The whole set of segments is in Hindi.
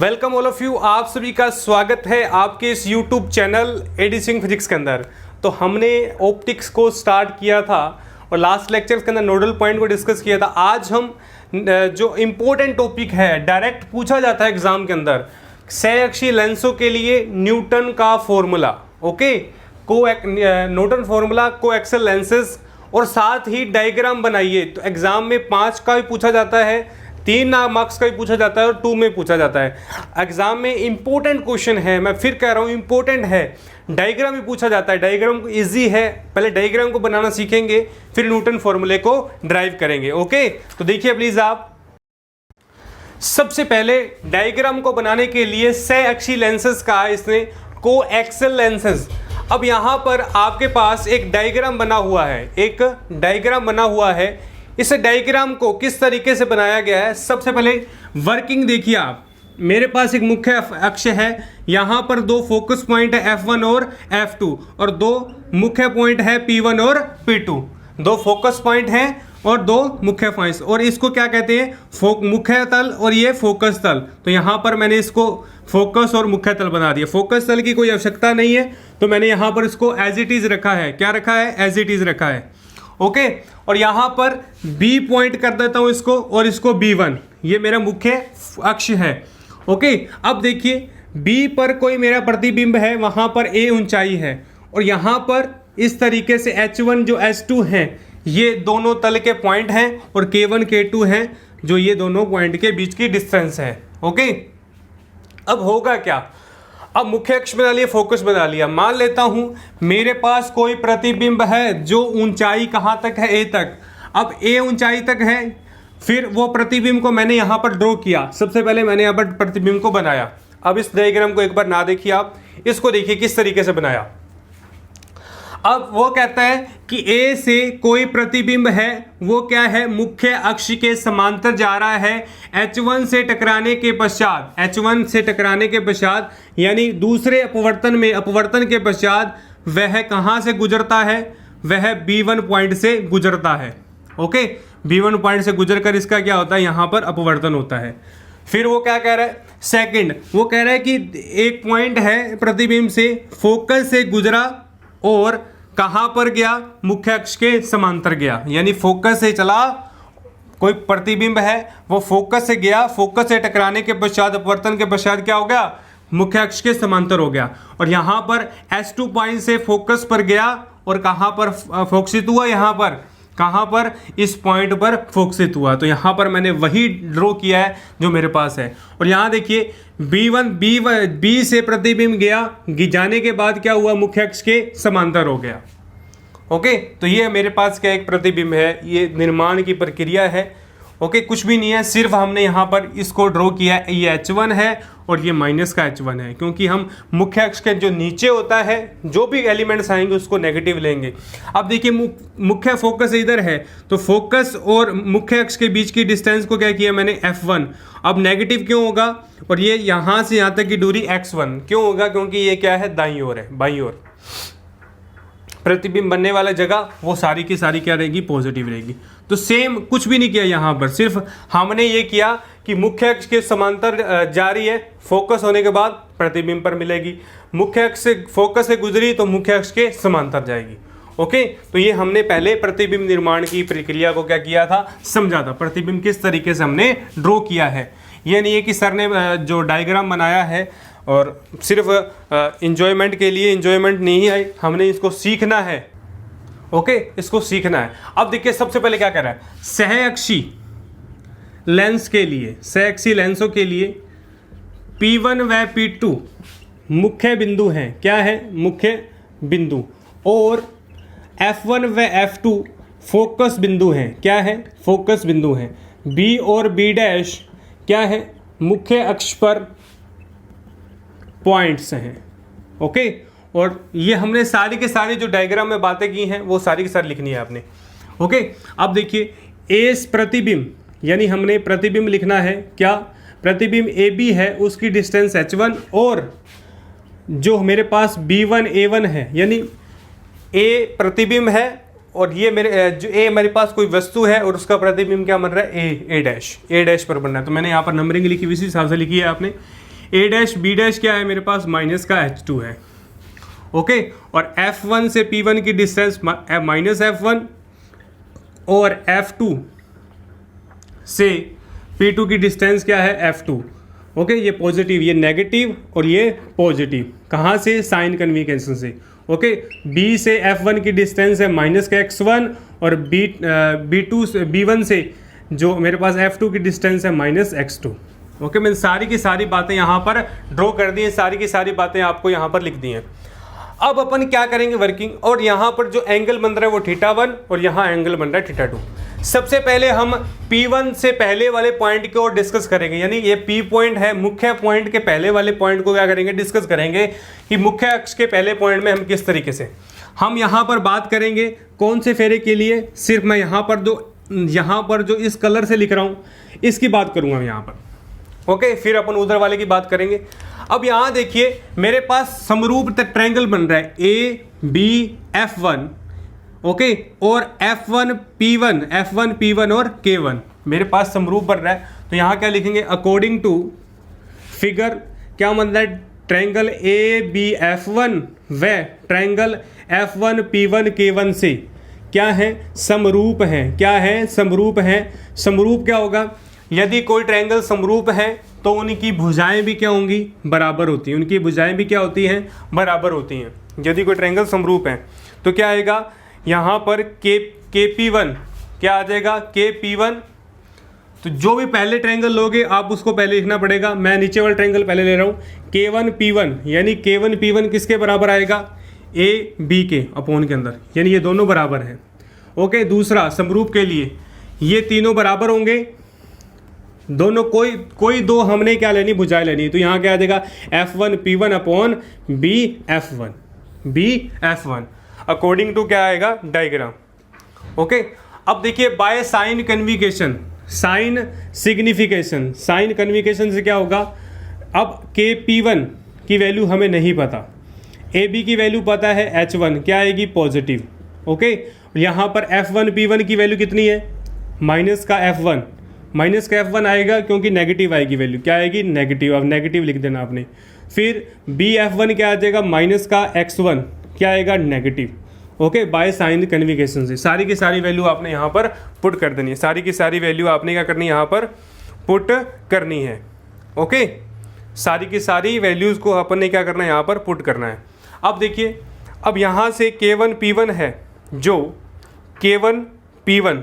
Welcome all of you. आप सभी का स्वागत है आपके इस YouTube channel AD Singh physics के अंदर। तो हमने ऑप्टिक्स को स्टार्ट किया था और लास्ट लेक्चर के अंदर नोडल पॉइंट को डिस्कस किया था। आज हम जो इम्पोर्टेंट टॉपिक है, डायरेक्ट पूछा जाता है एग्जाम के अंदर, सहअक्षीय लेंसों के लिए न्यूटन का formula. Okay, Newton formula, coaxial lenses और साथ ही डायग्राम बनाइए। तो एग्जाम में 5 का भी पूछा जाता है, 3 मार्क्स का भी पूछा जाता है और 2 में पूछा जाता है। एग्जाम में इंपॉर्टेंट क्वेश्चन है, मैं फिर कह रहा हूँ इंपॉर्टेंट है। डायग्राम भी पूछा जाता है, डायग्राम इजी है, पहले डायग्राम को बनाना सीखेंगे फिर न्यूटन फॉर्मूले को ड्राइव करेंगे। ओके, तो देखिए प्लीज आप सबसे पहले डायग्राम को बनाने के लिए सहअक्षीय लेंसेज का इसने कोएक्सियल लेंसेज। अब यहाँ पर आपके पास एक डायग्राम बना हुआ है, इस डायग्राम को किस तरीके से बनाया गया है। सबसे पहले वर्किंग देखिए आप, मेरे पास एक मुख्य अक्ष है, यहाँ पर 2 फोकस पॉइंट है F1 और F2 और 2 मुख्य पॉइंट है P1 और P2। 2 फोकस पॉइंट हैं और 2 मुख्य पॉइंट्स, और इसको क्या कहते हैं, मुख्य तल और ये फोकस तल। तो यहाँ पर मैंने इसको फोकस और मुख्य तल बना दिया। फोकस तल की कोई आवश्यकता नहीं है तो मैंने यहाँ पर इसको एज इट इज रखा है। क्या रखा है? एज इट इज रखा है। ओके, और यहाँ पर B पॉइंट कर देता हूँ इसको और इसको B1, ये मेरा मुख्य अक्ष है। ओके, अब देखिए B पर कोई मेरा प्रतिबिंब है, वहाँ पर A ऊंचाई है और यहाँ पर इस तरीके से H1 जो H2 है, ये दोनों तल के पॉइंट हैं और K1 K2 हैं जो ये दोनों पॉइंट के बीच की डिस्टेंस है। ओके, अब होगा क्या, अब मुख्य अक्ष बना लिया, फोकस बना लिया। मान लेता हूं मेरे पास कोई प्रतिबिंब है जो ऊंचाई कहां तक है, A तक। अब A ऊंचाई तक है, फिर वो प्रतिबिंब को मैंने यहां पर ड्रॉ किया। सबसे पहले मैंने यहां पर प्रतिबिंब को बनाया। अब इस डायग्राम को एक बार ना देखिए आप, इसको देखिए किस तरीके से बनाया। अब वो कहता है कि A से कोई प्रतिबिंब है, वो क्या है, मुख्य अक्ष के समांतर जा रहा है। H1 से टकराने के पश्चात यानी दूसरे अपवर्तन के पश्चात वह कहां से गुजरता है, वह B1 पॉइंट से गुजरता है। ओके, B1 पॉइंट से गुजरकर इसका क्या होता है, यहां पर अपवर्तन होता है। फिर वो क्या कह रहा है, सेकंड, वो कह रहा है कि एक पॉइंट है प्रतिबिंब से, फोकस से गुजरा और कहां पर गया, मुख्य अक्ष के समांतर गया। यानी फोकस से चला, कोई प्रतिबिंब है वो फोकस से गया, फोकस से टकराने के पश्चात अपवर्तन के पश्चात क्या हो गया, मुख्य अक्ष के समांतर हो गया। और यहां पर S2 पॉइंट से फोकस पर गया और कहां पर फोकसित हुआ, यहां पर, कहां पर, इस पॉइंट पर फोकसित हुआ। तो यहां पर मैंने वही ड्रॉ किया है जो मेरे पास है। और यहां देखिए B से प्रतिबिंब गया, जाने के बाद क्या हुआ, मुख्य अक्ष के समांतर हो गया। ओके, तो ये मेरे पास क्या एक प्रतिबिंब है, ये निर्माण की प्रक्रिया है। ओके, कुछ भी नहीं है, सिर्फ हमने यहाँ पर इसको ड्रॉ किया है। ये H1 है और ये माइनस का H1 है, क्योंकि हम मुख्य अक्ष के जो नीचे होता है जो भी एलिमेंट्स आएंगे उसको नेगेटिव लेंगे। अब देखिए मुख्य फोकस इधर है, तो फोकस और मुख्य अक्ष के बीच की डिस्टेंस को क्या किया मैंने, F1। अब नेगेटिव क्यों होगा, और ये यहाँ से यहाँ तक की दूरी X1 क्यों होगा, क्योंकि ये क्या है, दाईं ओर है, बाईं ओर। प्रतिबिंब बनने वाला जगह वो सारी की सारी क्या रहेगी, पॉजिटिव रहेगी। तो सेम कुछ भी नहीं किया यहाँ पर, सिर्फ हमने ये किया कि मुख्य अक्ष के समांतर जा रही है, फोकस होने के बाद प्रतिबिंब पर मिलेगी, मुख्य अक्ष से फोकस से गुजरी तो मुख्य अक्ष के समांतर जाएगी। ओके, तो ये हमने पहले प्रतिबिंब निर्माण की प्रक्रिया को क्या किया था, समझा था। प्रतिबिंब किस तरीके से हमने ड्रॉ किया है, ये नहीं है कि सर ने जो डायग्राम बनाया है और सिर्फ इंजॉयमेंट के लिए, इंजॉयमेंट नहीं है, हमने इसको सीखना है। ओके, इसको सीखना है। अब देखिए सबसे पहले क्या कर रहा है, सहअक्षीय लेंस के लिए, सहअक्षीय लेंसों के लिए P1 व P2 मुख्य बिंदु हैं। क्या है, मुख्य बिंदु। और F1 व F2 फोकस बिंदु हैं। क्या है, फोकस बिंदु हैं। B और B' क्या है, मुख्य अक्ष पर पॉइंट्स हैं। ओके, और ये हमने सारी के सारी जो डायग्राम में बातें की हैं वो सारी की सारी लिखनी है आपने। ओके, अब देखिए एस प्रतिबिंब, यानी हमने प्रतिबिंब लिखना है। क्या, प्रतिबिंब AB है, उसकी डिस्टेंस H1, और जो मेरे पास B1 A1 है, यानी A प्रतिबिंब है और ये मेरे पास कोई वस्तु है और उसका प्रतिबिंब क्या बन रहा है, ए डैश पर बन रहा है। तो मैंने यहाँ पर नंबरिंग लिखी हुई इसी हिसाब से लिखी है आपने। ए डैश बी डैश क्या है मेरे पास, माइनस का H2 है। ओके, और F1 से P1 की डिस्टेंस माइनस F1 और F2 से P2 की डिस्टेंस क्या है, F2। ओके, ये पॉजिटिव, ये नेगेटिव और ये पॉजिटिव, कहाँ से, साइन कन्विकेशन से। ओके, B से F1 की डिस्टेंस है माइनस का x1 और B2 से B1 से जो मेरे पास F2 की डिस्टेंस है माइनस x2। ओके, मैंने सारी की सारी बातें यहाँ पर ड्रॉ कर दी हैं, सारी की सारी बातें आपको यहाँ पर लिख दी हैं। अब अपन क्या करेंगे वर्किंग, और यहाँ पर जो एंगल बन रहा है वो θ1 और यहाँ एंगल बन रहा है θ2। सबसे पहले हम P1 से पहले वाले पॉइंट की ओर डिस्कस करेंगे, यानी ये P पॉइंट है, मुख्य पॉइंट के पहले वाले पॉइंट को क्या करेंगे, डिस्कस करेंगे कि मुख्य अक्ष के पहले पॉइंट में हम किस तरीके से, हम यहाँ पर बात करेंगे कौन से फेरे के लिए, सिर्फ मैं यहाँ पर जो इस कलर से लिख रहा हूँ इसकी बात करूँगा यहाँ पर। ओके, फिर अपन उधर वाले की बात करेंगे। अब यहाँ देखिए मेरे पास समरूप ट्रायंगल बन रहा है ABF1, ओके, और F1P1 और K1 मेरे पास समरूप बन रहा है। तो यहाँ क्या लिखेंगे, अकॉर्डिंग टू फिगर, क्या मतलब ट्रायंगल ABF1 व ट्रायंगल F1P1K1 से क्या है, समरूप है। क्या है, समरूप है। समरूप क्या होगा, यदि कोई ट्रायंगल समरूप है तो उनकी भुजाएं भी क्या होंगी, बराबर होती हैं। उनकी भुजाएं भी क्या होती हैं, बराबर होती हैं। यदि कोई ट्रायंगल समरूप है तो क्या आएगा यहाँ पर KP1, क्या आ जाएगा KP1। तो जो भी पहले ट्रायंगल लोगे आप उसको पहले लिखना पड़ेगा। मैं नीचे वाला ट्रायंगल पहले ले रहा हूँ, K1P1, यानी K1P1 किसके बराबर आएगा, AB के अपॉन के अंदर, यानी ये दोनों बराबर हैं। ओके, दूसरा समरूप के लिए ये तीनों बराबर होंगे, दोनों कोई दो हमने क्या लेनी, भुजाएं लेनी। तो यहाँ क्या आ जाएगा, F1P1 upon BF1 according to क्या आएगा, डायग्राम। ओके, अब देखिए by sign convention, sign signification, sign convention से क्या होगा, अब KP1 की वैल्यू हमें नहीं पता, AB की वैल्यू पता है H1, क्या आएगी, पॉजिटिव। ओके, यहाँ पर F1P1 की वैल्यू कितनी है, माइनस का F1 आएगा क्योंकि नेगेटिव आएगी वैल्यू, क्या आएगी, नेगेटिव। अब नेगेटिव लिख देना आपने। फिर BF1 क्या आ जाएगा, माइनस का x1, क्या आएगा, negative. Okay, bye sign convention से सारी की सारी वैल्यू आपने यहाँ पर पुट कर देनी है। सारी की सारी वैल्यू आपने क्या करनी है, यहाँ पर पुट करनी है। ओके, सारी की सारी वैल्यूज़ को अपन ने क्या करना है, यहाँ पर पुट करना है। अब देखिए, अब यहाँ से K1P1 है, जो K1P1,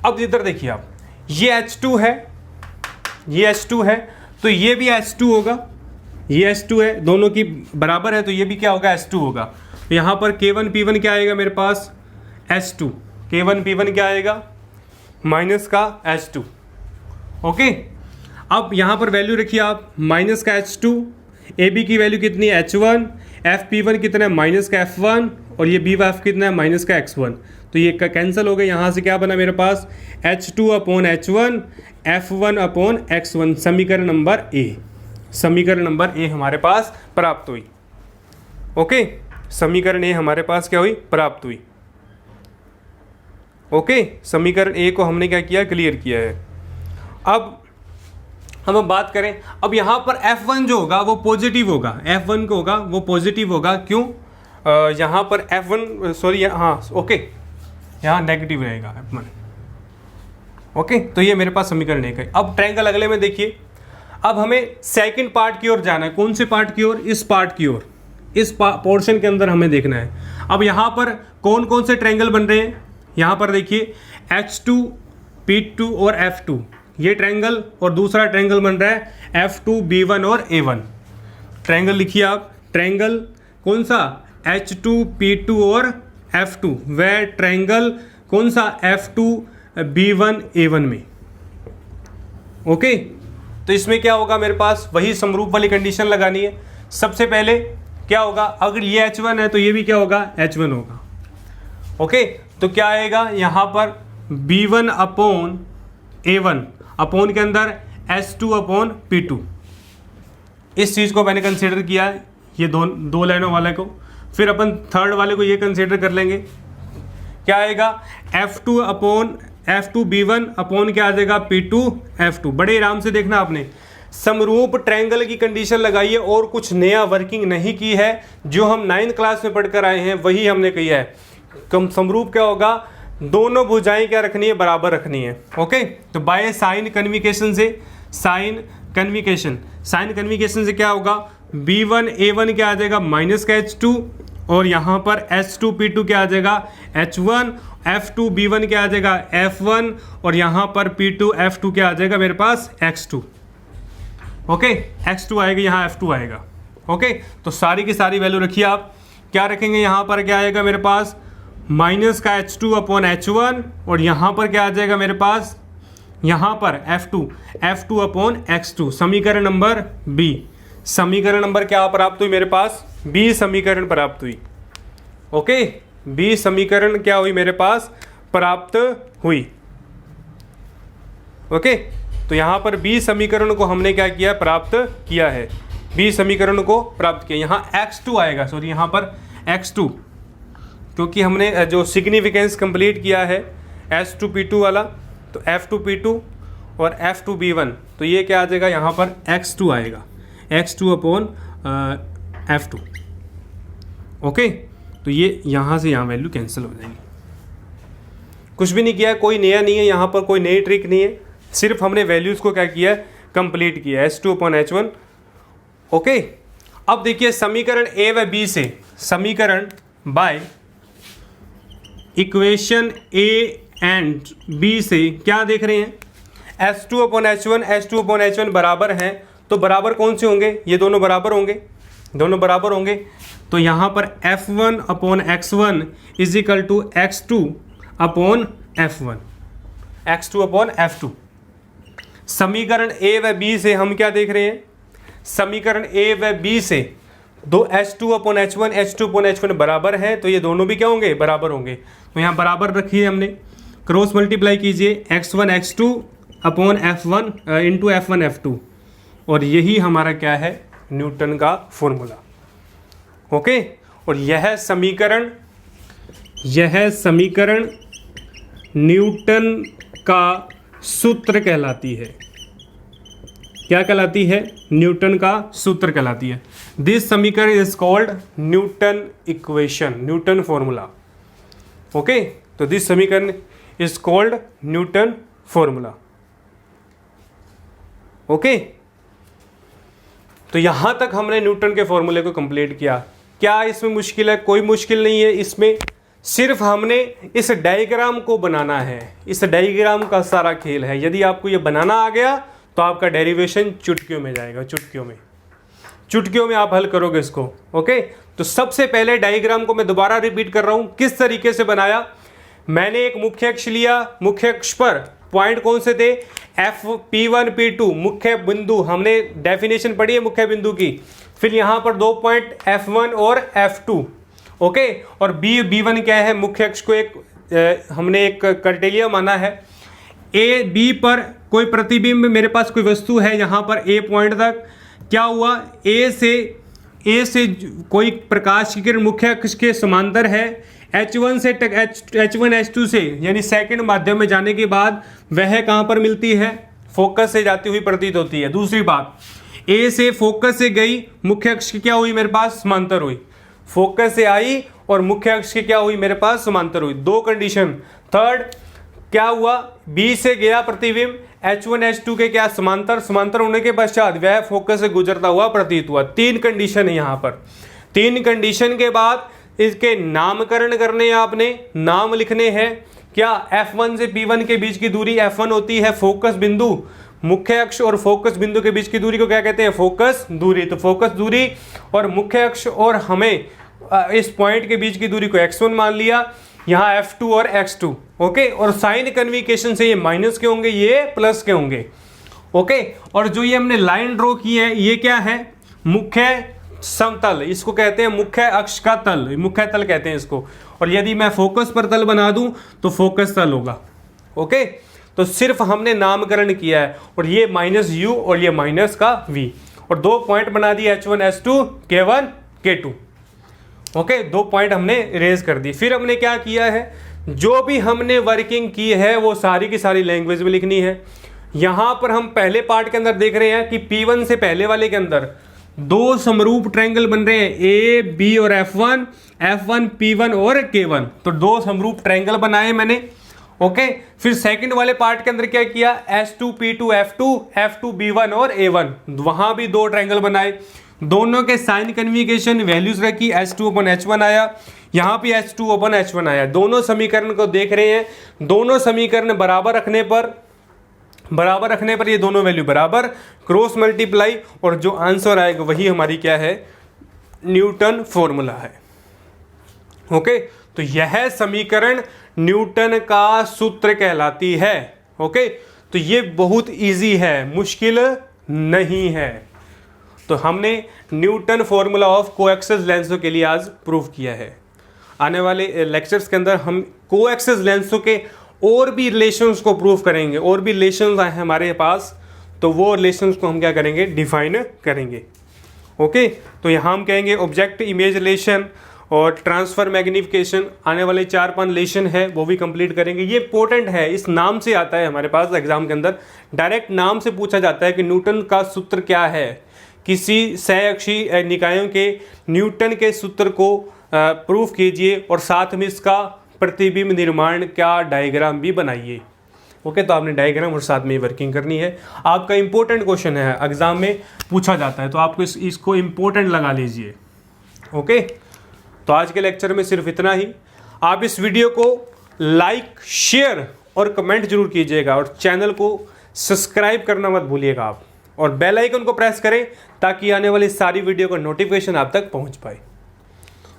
अब इधर देखिए आप, ये H2 है, ये H2 है, तो ये भी H2 होगा, ये H2 है, दोनों की बराबर है, तो ये भी क्या होगा, H2 होगा। यहाँ पर K1P1 क्या आएगा मेरे पास, H2, K1P1 क्या आएगा, माइनस का H2। ओके, अब यहाँ पर वैल्यू रखिए आप, माइनस का H2, AB की वैल्यू कितनी है, H1, FP1 कितना है, माइनस का F1, और ये BF कितना है, माइनस का x1। तो ये कैंसिल हो गया, यहाँ से क्या बना मेरे पास, H2 upon H1, F1 upon x1, समीकरण नंबर A, समीकरण नंबर A हमारे पास प्राप्त हुई। ओके, समीकरण A हमारे पास क्या हुई, प्राप्त हुई। ओके, समीकरण A को हमने क्या किया, क्लियर किया है। अब हम बात करें, अब यहाँ पर F1 जो होगा वो पॉजिटिव होगा, F1 को होगा वो पॉजिटिव होगा, क्यों, यहाँ पर F1 सॉरी, हाँ ओके, यहाँ नेगेटिव रहेगा F1। ओके, तो ये मेरे पास समीकरण एक है। अब ट्रायंगल अगले में देखिए, अब हमें सेकंड पार्ट की ओर जाना है। कौन से पार्ट की ओर, इस पार्ट की ओर, इस पोर्शन के अंदर हमें देखना है। अब यहाँ पर कौन कौन से ट्रायंगल बन रहे हैं, यहाँ पर देखिए H2, P2 और F2, ये ट्रायंगल, और दूसरा ट्रायंगल बन रहा है F2, B1 और A1। ट्रायंगल लिखिए आप, ट्रायंगल कौन सा, H2, P2 और F2, वह ट्रायंगल कौन सा, F2, B1, A1 में। ओके, तो इसमें क्या होगा मेरे पास, वही समरूप वाली कंडीशन लगानी है। सबसे पहले क्या होगा, अगर ये H1 है तो ये भी क्या होगा, H1 होगा। ओके, तो क्या आएगा यहाँ पर B1 अपॉन A1 अपॉन के अंदर H2 अपॉन P2। इस चीज़ को मैंने कंसिडर किया है, ये दो लाइनों वाले को। फिर अपन थर्ड वाले को ये कंसिडर कर लेंगे, क्या आएगा, F2 upon F2 B1 upon क्या आ जाएगा, P2 F2। बड़े आराम से देखना आपने, समरूप ट्रायंगल की कंडीशन लगाई है और कुछ नया वर्किंग नहीं की है। जो हम 9th क्लास में पढ़कर आए हैं वही हमने किया है। कम समरूप क्या होगा, दोनों भुजाएं क्या रखनी है, बराबर रखनी है। ओके, तो बाय साइन कन्विकेशन से, साइन कन्विकेशन से क्या होगा, B1A1 क्या आ जाएगा माइनस का H2 और यहाँ पर H2P2 क्या आ जाएगा H1, F2B1 क्या आ जाएगा F1 और यहाँ पर P2F2 क्या आ जाएगा मेरे पास X2। ओके, X2 आएगा, यहाँ F2 आएगा। ओके, तो सारी की सारी वैल्यू रखिए आप। क्या रखेंगे, यहाँ पर क्या आएगा मेरे पास माइनस का H2 अपॉन H1 और यहाँ पर क्या आ जाएगा मेरे पास, यहाँ पर F2 अपॉन X2। समीकरण नंबर B, समीकरण नंबर क्या प्राप्त हुई मेरे पास, B समीकरण प्राप्त हुई। ओके, B समीकरण क्या हुई मेरे पास, प्राप्त हुई। ओके, तो यहाँ पर B समीकरण को हमने क्या किया, प्राप्त किया है। B समीकरण को प्राप्त किया। यहाँ X2 आएगा, सॉरी यहाँ पर X2, क्योंकि हमने जो सिग्निफिकेंस कंप्लीट किया है H2P2 वाला, तो F2P2 और F2B1, तो ये क्या आ जाएगा, यहाँ पर X2 आएगा, X2 अपॉन F2। ओके, तो ये यहाँ से यहाँ वैल्यू कैंसिल हो जाएगी। कुछ भी नहीं किया है, कोई नया नहीं है, यहाँ पर कोई नई ट्रिक नहीं है, सिर्फ हमने वैल्यूज़ को क्या किया है, कंप्लीट किया है, H2 अपॉन H1। ओके, अब देखिए समीकरण A व B से, समीकरण by equation A and B से क्या देख रहे हैं, H2 अपॉन H1 बराबर हैं, तो बराबर कौन से होंगे, ये दोनों बराबर होंगे, दोनों बराबर होंगे। तो यहाँ पर F1 upon X1 is equal to X2 upon F1, X2 upon F2। समीकरण A व B से हम क्या देख रहे हैं, समीकरण A व B से दो H2 अपॉन H1 बराबर है, तो ये दोनों भी क्या होंगे, बराबर होंगे। तो यहाँ बराबर रखी है हमने, क्रॉस मल्टीप्लाई कीजिए X1 X2 upon F1 into F1 F2, और यही हमारा क्या है, न्यूटन का फॉर्मूला। ओके, और यह समीकरण न्यूटन का सूत्र कहलाती है। क्या कहलाती है, न्यूटन का सूत्र कहलाती है। दिस समीकरण is called Newton equation, Newton formula. Okay, तो दिस समीकरण is called Newton formula. Okay, तो यहां तक हमने न्यूटन के फॉर्मूले को कंप्लीट किया। क्या इसमें मुश्किल है, कोई मुश्किल नहीं है इसमें, सिर्फ हमने इस डायग्राम को बनाना है, इस डायग्राम का सारा खेल है। यदि आपको ये बनाना आ गया तो आपका डेरिवेशन चुटकियों में जाएगा, चुटकियों में आप हल करोगे इसको। ओके, तो सबसे पहले डायग्राम को मैं दोबारा रिपीट कर रहा हूं, किस तरीके से बनाया। मैंने एक मुख्य अक्ष लिया, मुख्य अक्ष पर पॉइंट कौन से थे, P1 P2 मुख्य बिंदु, हमने डेफिनेशन पढ़ी है मुख्य बिंदु की। फिर यहाँ पर दो पॉइंट F1 और F2। ओके, और B1 क्या है, मुख्य अक्ष को एक हमने एक क्राइटेरिया माना है। B पर कोई प्रतिबिंब, मेरे पास कोई वस्तु है यहाँ पर A पॉइंट तक, क्या हुआ, A से कोई प्रकाश की किरण मुख्य अक्ष के समांतर है, H1 से H1 H2 से यानी सेकंड माध्यम में जाने के बाद वह कहाँ पर मिलती है, फोकस से जाती हुई प्रतीत होती है। दूसरी बात, A से फोकस से गई, मुख्य अक्ष की क्या हुई मेरे पास, समांतर हुई। फोकस से आई और मुख्य अक्ष की क्या हुई मेरे पास, समांतर हुई। दो कंडीशन। थर्ड क्या हुआ, B से गया प्रतिबिंब, H1 H2 के क्या समांतर होने के पश्चात वह फोकस से गुजरता हुआ प्रतीत हुआ। तीन कंडीशन है यहाँ पर। तीन कंडीशन के बाद इसके नामकरण करने, आपने नाम लिखने हैं। क्या, F1 से P1 के बीच की दूरी F1 होती है फोकस बिंदु, मुख्य अक्ष और फोकस बिंदु के बीच की दूरी को क्या कहते हैं, फोकस दूरी। तो फोकस दूरी और मुख्य अक्ष और हमें इस पॉइंट के बीच की दूरी को x1 मान लिया, यहाँ F2 और x2। ओके, और साइन कन्विकेशन से ये माइनस के होंगे, ये प्लस के होंगे। ओके, और जो ये हमने लाइन ड्रॉ की है, ये क्या है, मुख्य समतल, इसको कहते हैं मुख्य अक्ष का तल, मुख्य तल कहते हैं इसको। और यदि मैं फोकस पर तल बना दूं तो फोकस तल होगा। ओके, तो सिर्फ हमने नामकरण किया है, और ये माइनस u और ये माइनस का v, और दो पॉइंट बना दिए H1 H2 K1 K2। Okay, दो पॉइंट हमने इरेज कर दी। फिर हमने क्या किया है, जो भी हमने वर्किंग की है वो सारी की सारी लैंग्वेज में लिखनी है। यहां पर हम पहले पार्ट के अंदर देख रहे हैं कि P1 से पहले वाले के अंदर दो समरूप ट्रायंगल बन रहे हैं, ए बी और F1 P1 और K1, तो दो समरूप ट्रायंगल बनाए मैंने। ओके, फिर सेकंड वाले पार्ट के अंदर क्या किया, S2 P2 F2 B1 और A1, वहां भी दो ट्रायंगल बनाए, दोनों के साइन कन्विगेशन वैल्यूज रखी, H2/H1 आया, यहां पे H2/H1 आया। दोनों समीकरण को देख रहे हैं, दोनों समीकरण बराबर रखने पर ये दोनों वैल्यू बराबर, क्रॉस मल्टीप्लाई, और जो आंसर आएगा वही हमारी क्या है, न्यूटन फॉर्मूला है। ओके, तो यह समीकरण न्यूटन का सूत्र कहलाती है। ओके, तो ये बहुत इजी है, मुश्किल नहीं है। तो हमने न्यूटन फॉर्मूला ऑफ कोएक्सियल लेंसों के लिए आज प्रूव किया है। आने वाले लेक्चर्स के अंदर हम कोएक्सियल लेंसों के और भी रिलेशंस को प्रूव करेंगे, और भी रिलेशंस आए हैं हमारे पास, तो वो रिलेशंस को हम क्या करेंगे, डिफाइन करेंगे। ओके, तो यहाँ हम कहेंगे ऑब्जेक्ट इमेज रिलेशन और ट्रांसफर मैग्निफिकेशन, आने वाले 4-5 रिलेशन है वो भी कंप्लीट करेंगे। ये इंपॉर्टेंट है, इस नाम से आता है हमारे पास एग्जाम के अंदर, डायरेक्ट नाम से पूछा जाता है कि न्यूटन का सूत्र क्या है। किसी सहअक्षीय निकायों के न्यूटन के सूत्र को प्रूफ कीजिए और साथ में इसका प्रतिबिंब निर्माण का डायग्राम भी बनाइए। ओके, तो आपने डायग्राम और साथ में वर्किंग करनी है। आपका इंपॉर्टेंट क्वेश्चन है, एग्जाम में पूछा जाता है, तो आपको इसको इंपॉर्टेंट लगा लीजिए। ओके, तो आज के लेक्चर में सिर्फ इतना ही। आप इस वीडियो को लाइक, शेयर और कमेंट जरूर कीजिएगा, और चैनल को सब्सक्राइब करना मत भूलिएगा आप, और बेल आइकन को प्रेस करें ताकि आने वाली सारी वीडियो का नोटिफिकेशन आप तक पहुंच पाए।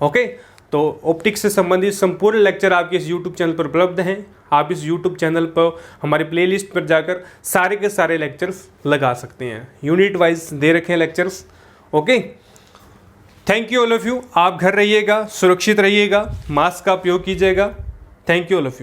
ओके, तो ऑप्टिक्स से संबंधित संपूर्ण लेक्चर आपके इस यूट्यूब चैनल पर उपलब्ध हैं। आप इस यूट्यूब चैनल पर हमारे प्लेलिस्ट पर जाकर सारे के सारे लेक्चर्स लगा सकते हैं, यूनिट वाइज दे रखे हैं lectures. Okay, thank you all of you. आप घर रहिएगा, सुरक्षित रहिएगा, मास्क का उपयोग कीजिएगा। Thank you all of you.